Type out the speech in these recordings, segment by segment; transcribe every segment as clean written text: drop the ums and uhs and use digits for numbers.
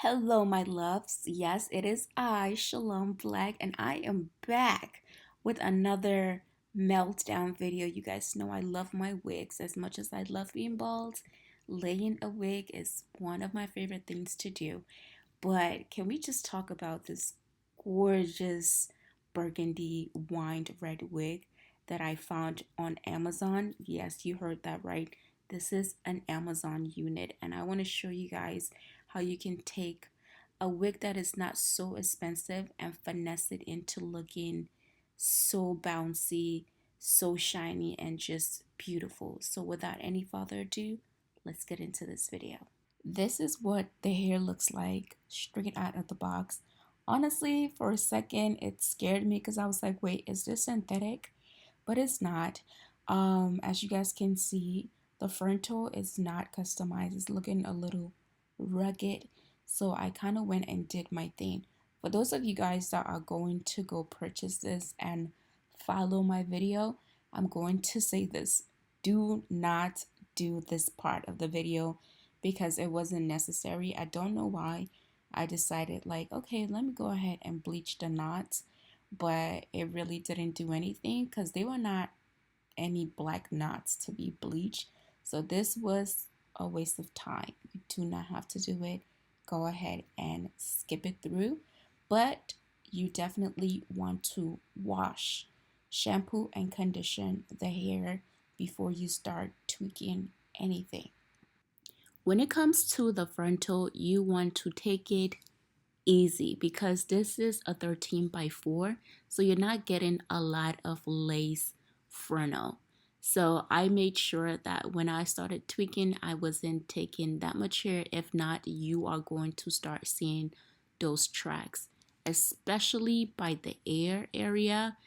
Hello, my loves. Yes, it is I, Shalom Blac, and I am back with another meltdown video. You guys know I love my wigs as much as I love being bald. Laying a wig is one of my favorite things to do. But can we just talk about this gorgeous burgundy wined red wig that I found on Amazon? Yes, you heard that right. This is an Amazon unit, and I want to show you guys how you can take a wig that is not so expensive and finesse it into looking so bouncy, so shiny, and just beautiful. So without any further ado, let's get into this video. This is what the hair looks like straight out of the box. Honestly, for a second, it scared me because I was like, wait, is this synthetic? But it's not. As you guys can see, the frontal is not customized. It's looking a little rugged. So I kind of went and did my thing. For those of you guys that are going to go purchase this and follow my video, I'm going to say this. Do not do this part of the video because it wasn't necessary. I don't know why. I decided like, okay, let me go ahead and bleach the knots, but it really didn't do anything because they were not any black knots to be bleached. So this was a waste of time. You do not have to do it. Go ahead and skip it through, but you definitely want to wash, shampoo, and condition the hair before you start tweaking anything. When it comes to the frontal, you want to take it easy because this is a 13 by 4, so you're not getting a lot of lace frontal. So I made sure that when I started tweaking, I wasn't taking that much hair. If not, you are going to start seeing those tracks, especially by the ear area.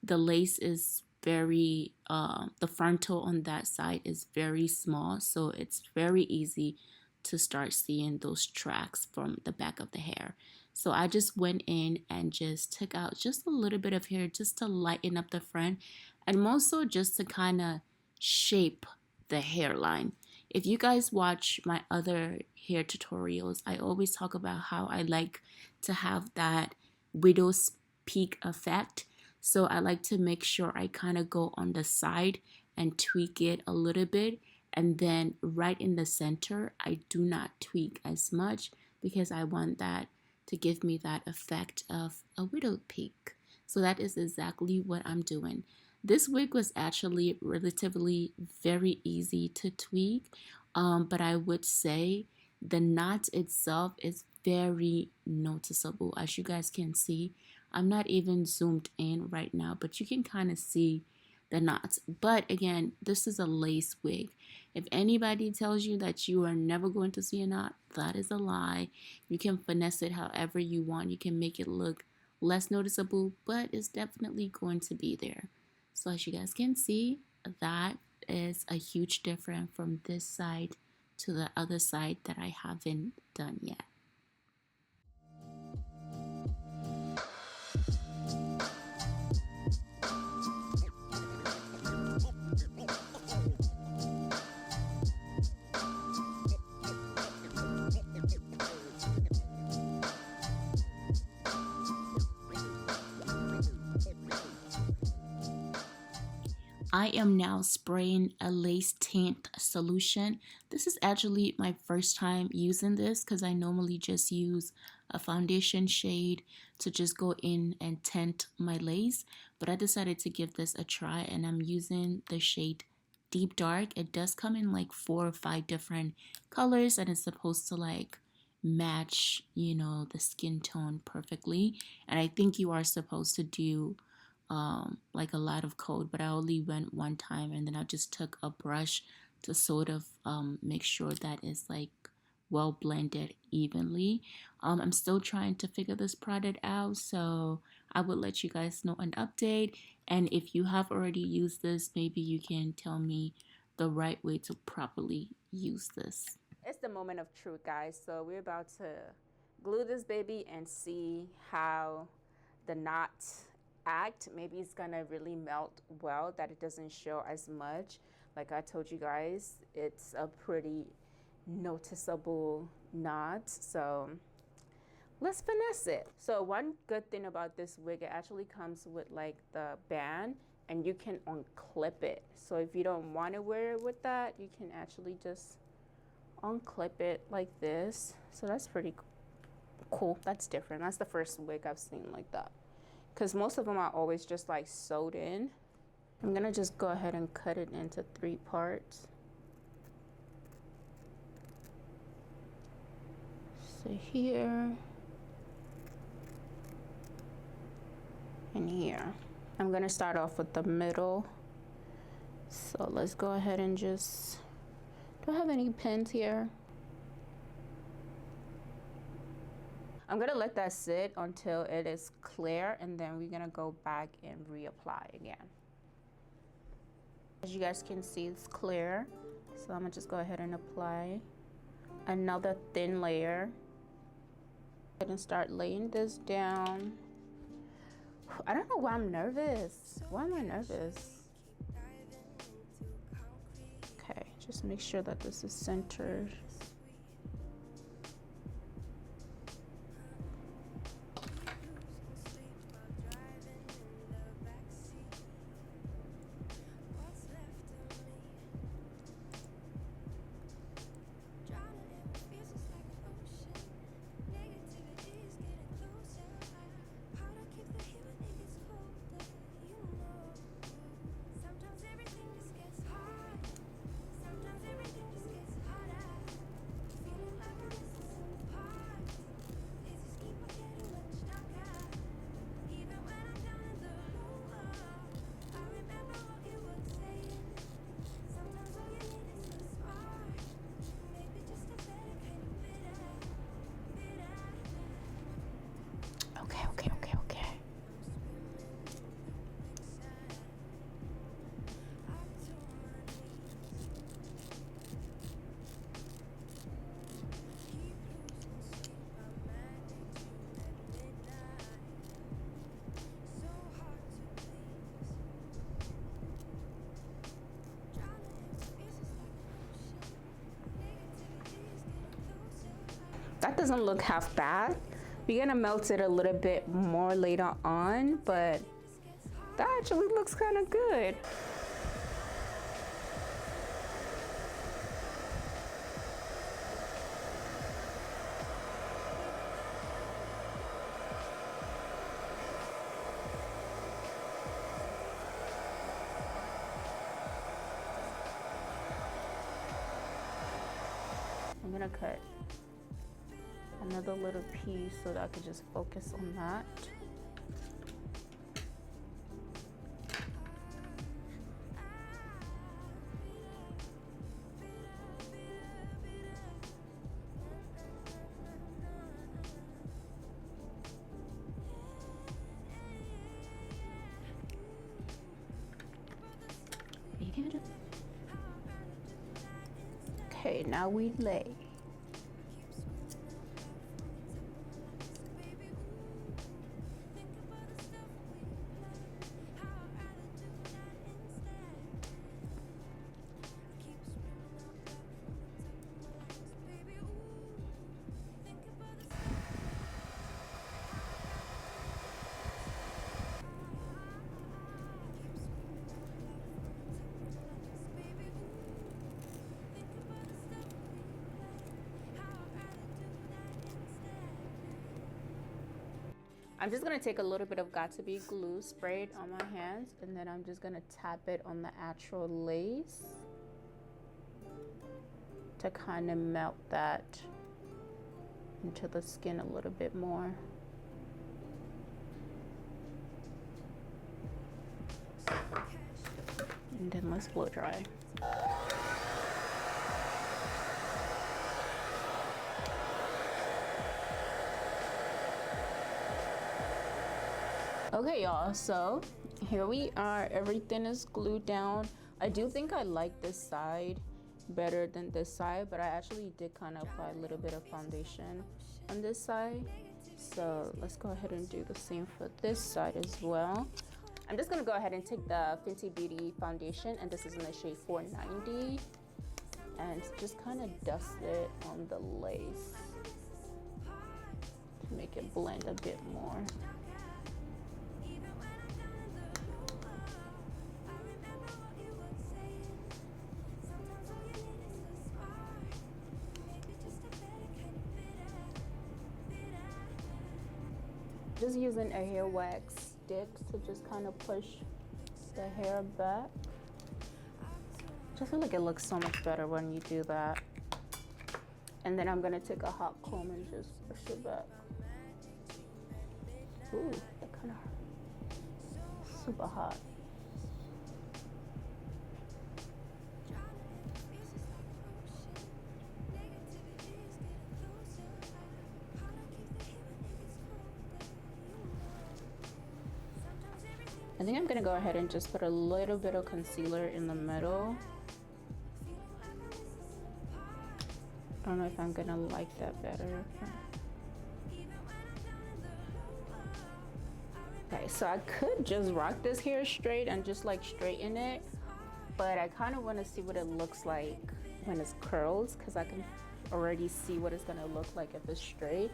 The lace is very the frontal on that side is very small, so it's very easy to start seeing those tracks from the back of the hair. So I just went in and just took out just a little bit of hair just to lighten up the front, and mostly just to kind of shape the hairline. If you guys watch my other hair tutorials, I always talk about how I like to have that widow's peak effect. So I like to make sure I kind of go on the side and tweak it a little bit. And then right in the center, I do not tweak as much because I want that to give me that effect of a widow peak. So that is exactly what I'm doing. This wig was actually relatively very easy to tweak, but I would say the knot itself is very noticeable. As you guys can see, I'm not even zoomed in right now, but you can kind of see the knots. But again, this is a lace wig. If anybody tells you that you are never going to see a knot, that is a lie. You can finesse it however you want. You can make it look less noticeable, but it's definitely going to be there. So as you guys can see, that is a huge difference from this side to the other side that I haven't done yet. I am now spraying a lace tint solution. This is actually my first time using this because I normally just use a foundation shade to just go in and tint my lace. But I decided to give this a try and I'm using the shade Deep Dark. It does come in like 4 or 5 different colors and it's supposed to like match, the skin tone perfectly. And I think you are supposed to do like a lot of coat, but I only went one time and then I just took a brush to sort of make sure that it's like well blended evenly. I'm still trying to figure this product out, so I will let you guys know an update. And if you have already used this, maybe you can tell me the right way to properly use this. It's the moment of truth, guys. So we're about to glue this baby and see how the knot act. Maybe it's gonna really melt well, that it doesn't show as much. Like I told you guys, it's a pretty noticeable knot. So let's finesse it. So one good thing about this wig, it actually comes with like the band and you can unclip it. So if you don't want to wear it with that, you can actually just unclip it like this. So that's pretty cool. That's different. That's the first wig I've seen like that, because most of them are always just like sewed in. I'm gonna just go ahead and cut it into 3 parts. So here and here. I'm gonna start off with the middle. So let's go ahead and just, do I have any pins here? I'm gonna let that sit until it is clear, and then we're gonna go back and reapply again. As you guys can see, it's clear. So I'm gonna just go ahead and apply another thin layer. And start laying this down. I don't know why I'm nervous. Why am I nervous? Okay, just make sure that this is centered. Okay. That doesn't look half bad. We're gonna melt it a little bit more later on, but that actually looks kind of good. I'm gonna cut another little piece so that I could just focus on that. Okay, now we lay. I'm just gonna take a little bit of got2b glue, spray it on my hands, and then I'm just gonna tap it on the actual lace to kind of melt that into the skin a little bit more. And then let's blow dry. Okay, y'all, so here we are. Everything is glued down. I do think I like this side better than this side, but I actually did kind of apply a little bit of foundation on this side. So let's go ahead and do the same for this side as well. I'm just gonna go ahead and take the Fenty Beauty foundation, and this is in the shade 490, and just kind of dust it on the lace. make it blend a bit more. Just using a hair wax stick to just kind of push the hair back. Just feel like it looks so much better when you do that. And then I'm gonna take a hot comb and just push it back. Ooh, that kind of super hot. I think I'm gonna go ahead and just put a little bit of concealer in the middle. I don't know if I'm gonna like that better. Okay, so I could just rock this hair straight and just like straighten it, but I kind of want to see what it looks like when it's curls, because I can already see what it's gonna look like if it's straight.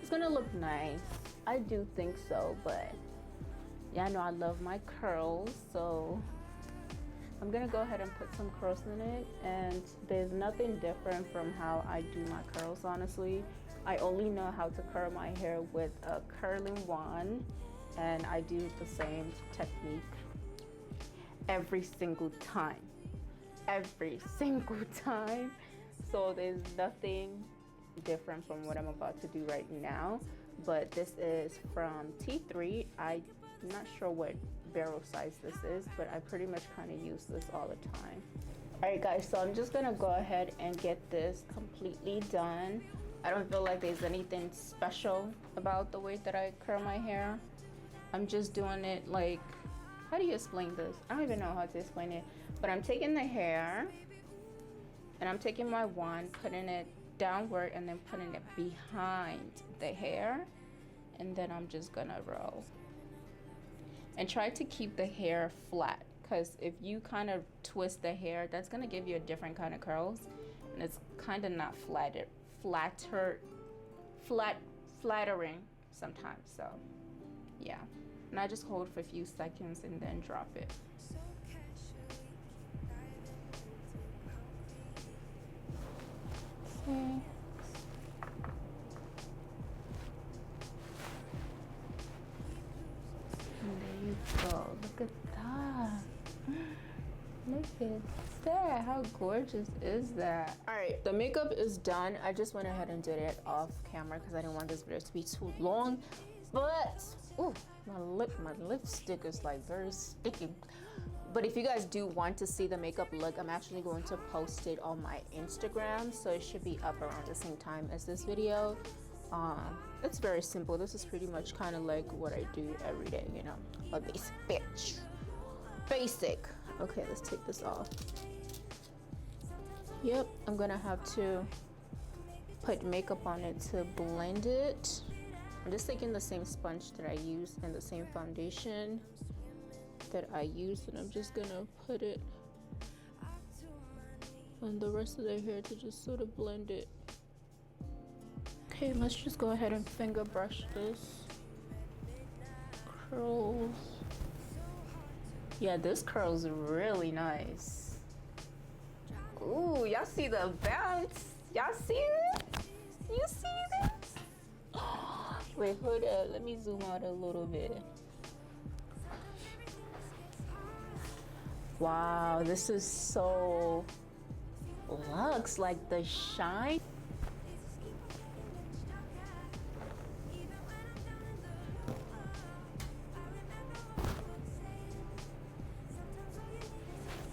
It's gonna look nice. I do think so, but yeah, I know I love my curls, so I'm gonna go ahead and put some curls in it. And there's nothing different from how I do my curls, honestly. I only know how to curl my hair with a curling wand, and I do the same technique every single time. Every single time. So there's nothing different from what I'm about to do right now. But this is from T3. I'm not sure what barrel size this is, but I pretty much kind of use this all the time. All right guys, so I'm just gonna go ahead and get this completely done. I don't feel like there's anything special about the way that I curl my hair. I'm just doing it like, how do you explain this? I don't even know how to explain it, but I'm taking the hair and I'm taking my wand, putting it downward and then putting it behind the hair, and then I'm just gonna roll. And try to keep the hair flat, because if you kind of twist the hair, that's gonna give you a different kind of curls, and it's kind of not flattering sometimes. So yeah, and I just hold for a few seconds and then drop it. Okay. And there you go. Look at that. Look at that. How gorgeous is that? All right, the makeup is done. I just went ahead and did it off camera because I didn't want this video to be too long. But ooh, my lipstick is like very sticky. But if you guys do want to see the makeup look, I'm actually going to post it on my Instagram, so it should be up around the same time as this video. It's very simple. This is pretty much kind of like what I do every day, you know, a basic. Okay, let's take this off. Yep, I'm gonna have to put makeup on it to blend it. I'm just taking the same sponge that I used and the same foundation that I used, and I'm just gonna put it on the rest of the hair to just sort of blend it. Okay, let's just go ahead and finger brush this. Curls. Yeah, this curls really nice. Ooh, y'all see the bounce? Y'all see it? You see this? Wait, hold up. Let me zoom out a little bit. Wow, this is so luxe, like the shine.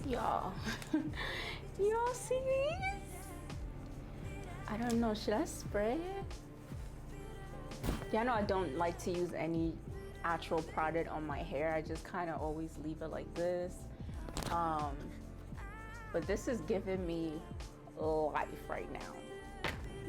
Y'all, y'all see this? I don't know, should I spray it? Yeah, I know I don't like to use any actual product on my hair. I just kind of always leave it like this. But this is giving me life right now.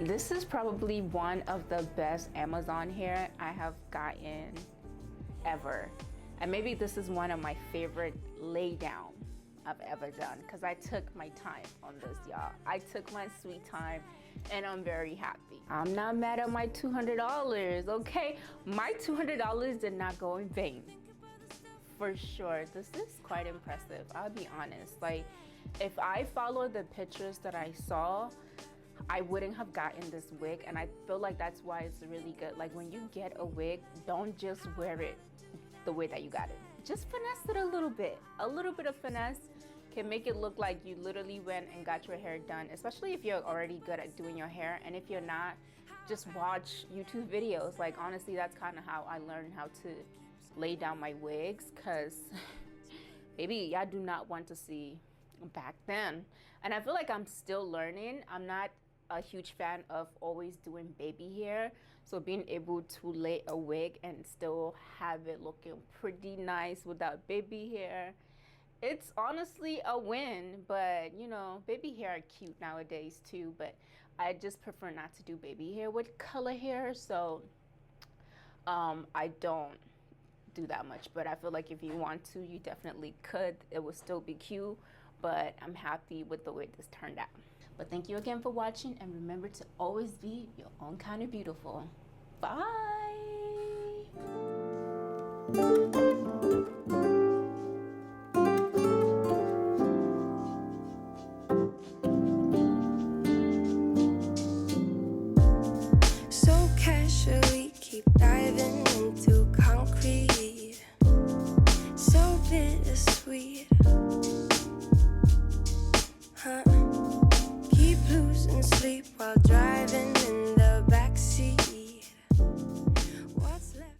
This is probably one of the best Amazon hair I have gotten ever. And maybe this is one of my favorite lay down I've ever done, because I took my time on this, y'all. I took my sweet time, and I'm very happy. I'm not mad at my $200, okay? My $200 did not go in vain. For sure, this is quite impressive, I'll be honest. Like, if I followed the pictures that I saw, I wouldn't have gotten this wig, and I feel like that's why it's really good. Like, when you get a wig, don't just wear it the way that you got it. Just finesse it a little bit. A little bit of finesse can make it look like you literally went and got your hair done, especially if you're already good at doing your hair. And if you're not, just watch YouTube videos. Like, honestly, that's kind of how I learned how to lay down my wigs, because baby, y'all do not want to see back then. And I feel like I'm still learning. I'm not a huge fan of always doing baby hair, so being able to lay a wig and still have it looking pretty nice without baby hair, it's honestly a win. But you know, baby hair are cute nowadays too, but I just prefer not to do baby hair with color hair, so I don't do that much. But I feel like if you want to, you definitely could. It would still be cute, but I'm happy with the way this turned out. But thank you again for watching, and remember to always be your own kind of beautiful. Bye.